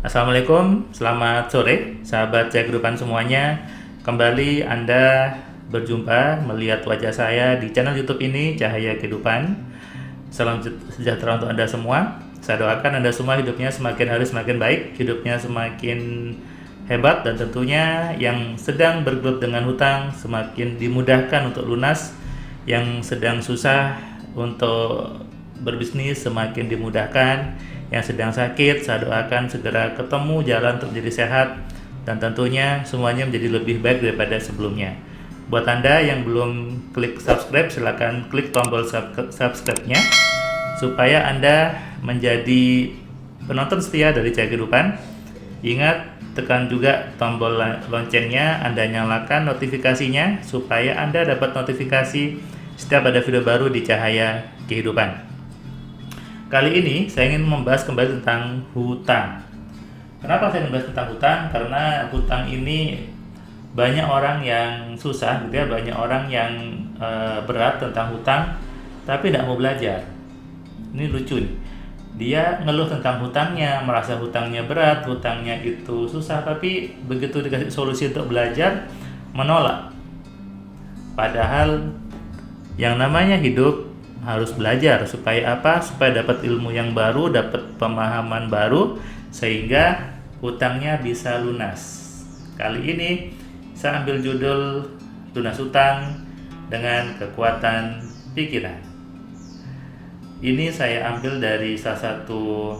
Assalamualaikum, selamat sore sahabat Cahaya Kehidupan semuanya. Kembali Anda berjumpa melihat wajah saya di channel YouTube ini, Cahaya Kehidupan. Salam sejahtera untuk Anda semua. Saya doakan Anda semua hidupnya semakin hari semakin baik, hidupnya semakin hebat, dan tentunya yang sedang bergelut dengan hutang semakin dimudahkan untuk lunas, yang sedang susah untuk berbisnis semakin dimudahkan, yang sedang sakit saya doakan segera ketemu jalan untuk menjadi sehat, dan tentunya semuanya menjadi lebih baik daripada sebelumnya. Buat Anda yang belum klik subscribe, silakan klik tombol subscribe-nya supaya Anda menjadi penonton setia dari Cahaya Kehidupan. Ingat, tekan juga tombol loncengnya, Anda nyalakan notifikasinya supaya Anda dapat notifikasi setiap ada video baru di Cahaya Kehidupan. Kali ini saya ingin membahas kembali tentang hutang. Kenapa saya membahas tentang hutang? Karena hutang ini banyak orang yang susah, gitu ya, banyak orang yang berat tentang hutang, tapi tidak mau belajar. Ini lucu nih. Dia ngeluh tentang hutangnya, merasa hutangnya berat, hutangnya itu susah, tapi begitu dikasih solusi untuk belajar, menolak. Padahal yang namanya hidup harus belajar. Supaya apa? Supaya dapat ilmu yang baru, dapat pemahaman baru, sehingga hutangnya bisa lunas. Kali ini saya ambil judul lunas hutang dengan kekuatan pikiran. Ini saya ambil dari salah satu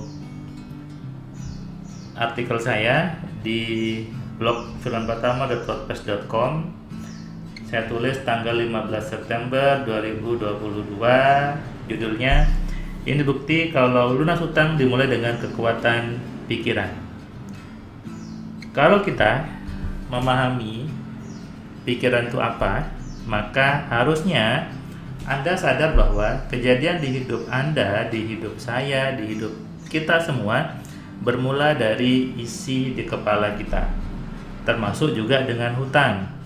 artikel saya di blog firmanpertama.wordpress.com. Saya tulis tanggal 15 September 2022, judulnya ini bukti kalau lunas hutang dimulai dengan kekuatan pikiran. Kalau kita memahami pikiran itu apa, maka harusnya Anda sadar bahwa kejadian di hidup Anda, di hidup saya, di hidup kita semua bermula dari isi di kepala kita, termasuk juga dengan hutang.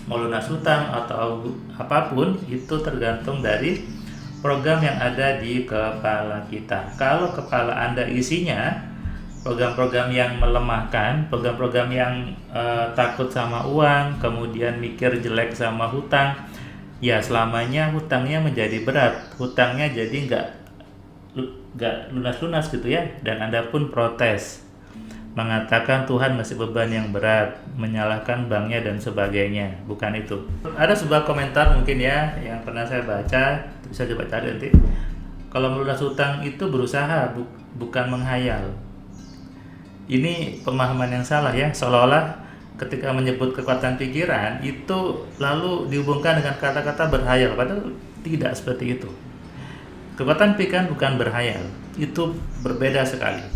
Mau lunas hutang atau apapun itu tergantung dari program yang ada di kepala kita. Kalau kepala Anda isinya program-program yang melemahkan, program-program yang takut sama uang, kemudian mikir jelek sama hutang, ya selamanya hutangnya menjadi berat, hutangnya jadi nggak lunas-lunas gitu ya, dan Anda pun protes, mengatakan Tuhan masih beban yang berat, menyalahkan banknya dan sebagainya. Bukan itu. Ada sebuah komentar mungkin ya yang pernah saya baca, bisa coba cari nanti. Kalau melunas hutang itu berusaha, bukan menghayal. Ini pemahaman yang salah ya, seolah-olah ketika menyebut kekuatan pikiran itu lalu dihubungkan dengan kata-kata berhayal, padahal tidak seperti itu. Kekuatan pikiran bukan berhayal, itu berbeda sekali.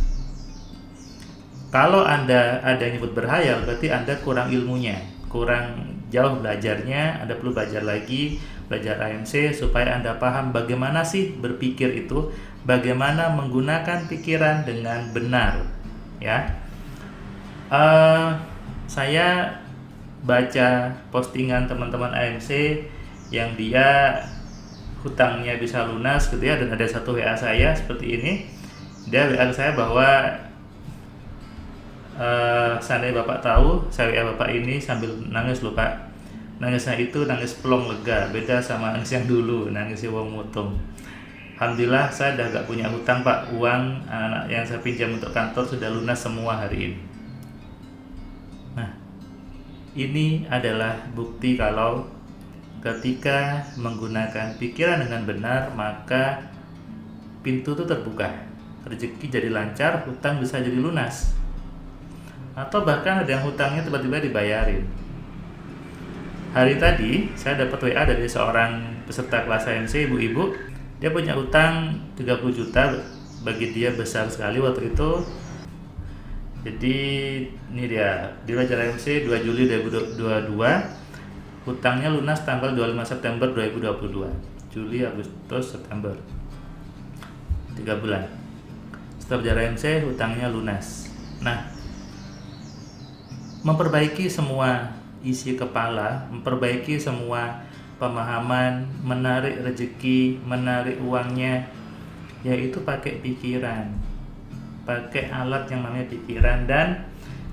Kalau Anda ada yang nyebut berhayal, berarti Anda kurang ilmunya, kurang jauh belajarnya. Anda perlu belajar lagi, belajar AMC supaya Anda paham bagaimana sih berpikir itu, bagaimana menggunakan pikiran dengan benar. Ya, saya baca postingan teman-teman AMC yang dia hutangnya bisa lunas gitu ya, dan ada satu WA saya seperti ini. Dia WA saya bahwa seandainya Bapak tahu, saya WA Bapak ini sambil nangis loh Pak. Nangisnya itu nangis plong lega, beda sama nangis yang dulu, nangis wong mutung. Alhamdulillah saya udah gak punya hutang Pak, uang anak yang saya pinjam untuk kantor sudah lunas semua hari ini. Nah, ini adalah bukti kalau ketika menggunakan pikiran dengan benar, maka pintu itu terbuka, rezeki jadi lancar, hutang bisa jadi lunas. Atau bahkan ada yang hutangnya tiba-tiba dibayarin. Hari tadi saya dapat WA dari seorang peserta kelas AMC, ibu-ibu. Dia punya hutang 30 juta, bagi dia besar sekali waktu itu. Jadi ini dia belajar AMC 2 Juli 2022, hutangnya lunas tanggal 25 September 2022. Juli, Agustus, September, 3 bulan. Setelah belajar AMC hutangnya lunas. Nah, memperbaiki semua isi kepala, memperbaiki semua pemahaman, menarik rezeki, menarik uangnya, yaitu pakai pikiran. pakai alat yang namanya pikiran, dan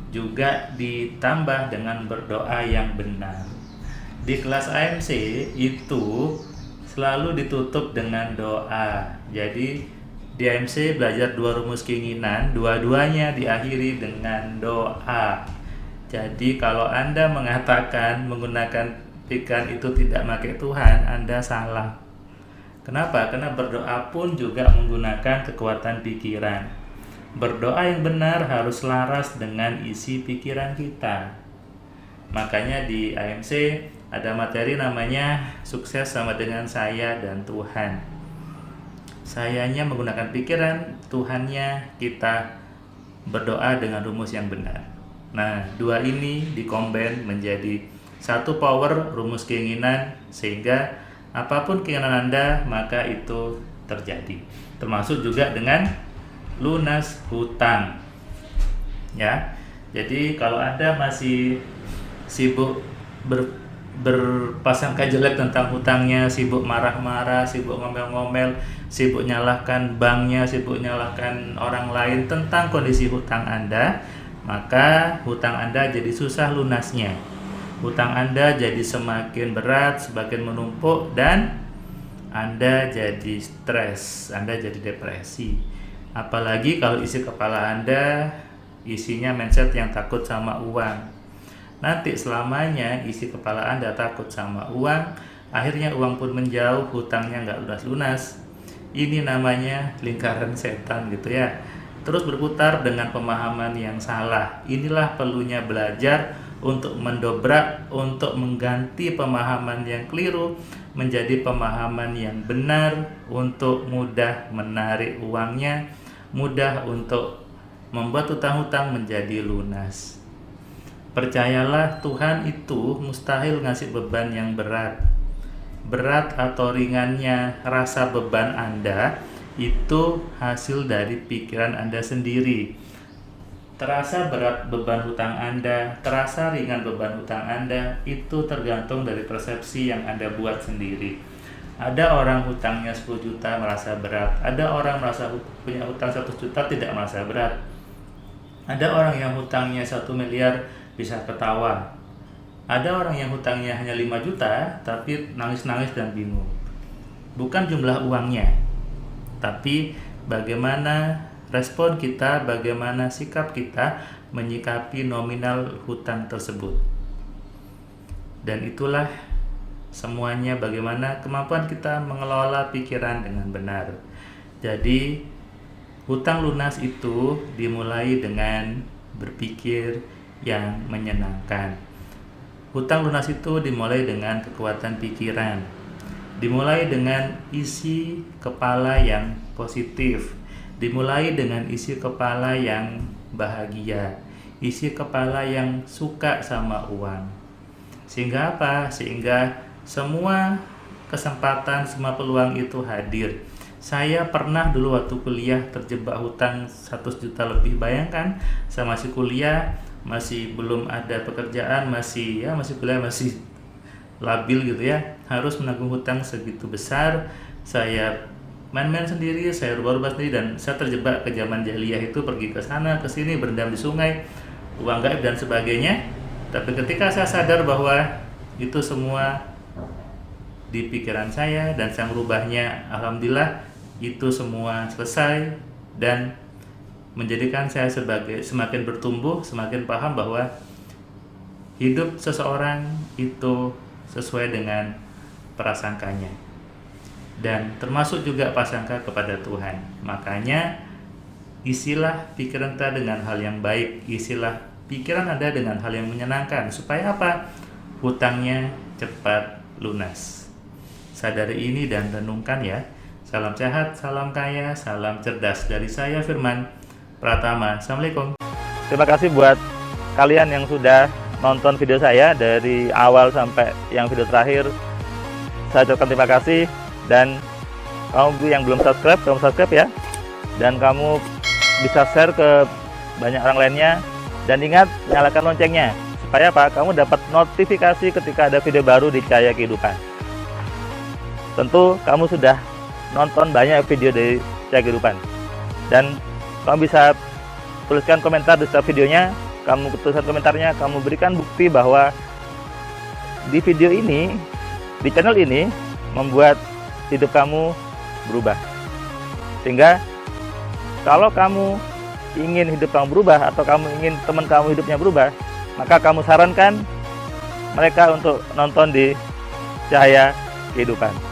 juga ditambah dengan berdoa yang benar. Di kelas AMC itu selalu ditutup dengan doa. Jadi di AMC belajar 2 rumus keinginan, dua-duanya diakhiri dengan doa. Jadi kalau Anda mengatakan menggunakan pikiran itu tidak pakai Tuhan, Anda salah. Kenapa? Karena berdoa pun juga menggunakan kekuatan pikiran. Berdoa yang benar harus selaras dengan isi pikiran kita. Makanya di AMC ada materi namanya sukses sama dengan saya dan Tuhan. Sayanya menggunakan pikiran, Tuhannya kita berdoa dengan rumus yang benar. Nah, dua ini dikombin menjadi satu power rumus keinginan, sehingga apapun keinginan Anda maka itu terjadi. Termasuk juga dengan lunas hutang. Ya. Jadi kalau Anda masih sibuk berprasangka jelek tentang hutangnya, sibuk marah-marah, sibuk ngomel-ngomel, sibuk nyalahkan banknya, sibuk nyalahkan orang lain tentang kondisi hutang Anda, maka hutang Anda jadi susah lunasnya. Hutang Anda jadi semakin berat, semakin menumpuk, dan Anda jadi stres, Anda jadi depresi. Apalagi kalau isi kepala Anda isinya mindset yang takut sama uang. Nanti selamanya isi kepala Anda takut sama uang, akhirnya uang pun menjauh, hutangnya nggak lunas-lunas. Ini namanya lingkaran setan gitu ya. Terus berputar dengan pemahaman yang salah. Inilah perlunya belajar untuk mendobrak, untuk mengganti pemahaman yang keliru menjadi pemahaman yang benar, untuk mudah menarik uangnya, mudah untuk membuat hutang-hutang menjadi lunas. Percayalah, Tuhan itu mustahil ngasih beban yang berat. Berat atau ringannya rasa beban Anda itu hasil dari pikiran Anda sendiri. Terasa berat beban hutang Anda, terasa ringan beban hutang Anda, itu tergantung dari persepsi yang Anda buat sendiri. Ada orang hutangnya 10 juta merasa berat, ada orang merasa punya hutang 100 juta tidak merasa berat. Ada orang yang hutangnya 1 miliar bisa ketawa. Ada orang yang hutangnya hanya 5 juta tapi nangis-nangis dan bingung. Bukan jumlah uangnya, tapi bagaimana respon kita, bagaimana sikap kita menyikapi nominal hutang tersebut. Dan itulah semuanya bagaimana kemampuan kita mengelola pikiran dengan benar. Jadi hutang lunas itu dimulai dengan berpikir yang menyenangkan. Hutang lunas itu dimulai dengan kekuatan pikiran, dimulai dengan isi kepala yang positif, dimulai dengan isi kepala yang bahagia, isi kepala yang suka sama uang. Sehingga apa? Sehingga semua kesempatan, semua peluang itu hadir. Saya pernah dulu waktu kuliah terjebak hutang 100 juta lebih. Bayangkan, saya masih kuliah, masih belum ada pekerjaan, masih kuliah, masih labil gitu ya, harus menanggung hutang segitu besar. Saya main-main sendiri, saya rubah-rubah sendiri, dan saya terjebak ke zaman jahiliyah itu, pergi ke sana ke sini, berendam di sungai, uang gaib dan sebagainya. Tapi ketika saya sadar bahwa itu semua di pikiran saya dan saya merubahnya, alhamdulillah itu semua selesai, dan menjadikan saya sebagai semakin bertumbuh, semakin paham bahwa hidup seseorang itu sesuai dengan prasangkanya, dan termasuk juga prasangka kepada Tuhan. Makanya isilah pikiran Anda dengan hal yang baik, isilah pikiran Anda dengan hal yang menyenangkan, supaya apa? Hutangnya cepat lunas. Sadari ini dan renungkan ya. Salam sehat, salam kaya, salam cerdas dari saya, Firman Pratama. Assalamualaikum. Terima kasih buat kalian yang sudah nonton video saya dari awal sampai yang video terakhir. Saya ucapkan terima kasih, dan kamu yang belum subscribe, kamu subscribe ya. Dan kamu bisa share ke banyak orang lainnya, dan ingat nyalakan loncengnya supaya apa? Kamu dapat notifikasi ketika ada video baru di Cahaya Kehidupan. Tentu kamu sudah nonton banyak video dari Cahaya Kehidupan, dan kamu bisa tuliskan komentar di setiap videonya. Kamu tuliskan komentarnya, kamu berikan bukti bahwa di video ini, di channel ini membuat hidup kamu berubah. Sehingga kalau kamu ingin hidup kamu berubah, atau kamu ingin teman kamu hidupnya berubah, maka kamu sarankan mereka untuk nonton di Cahaya Kehidupan.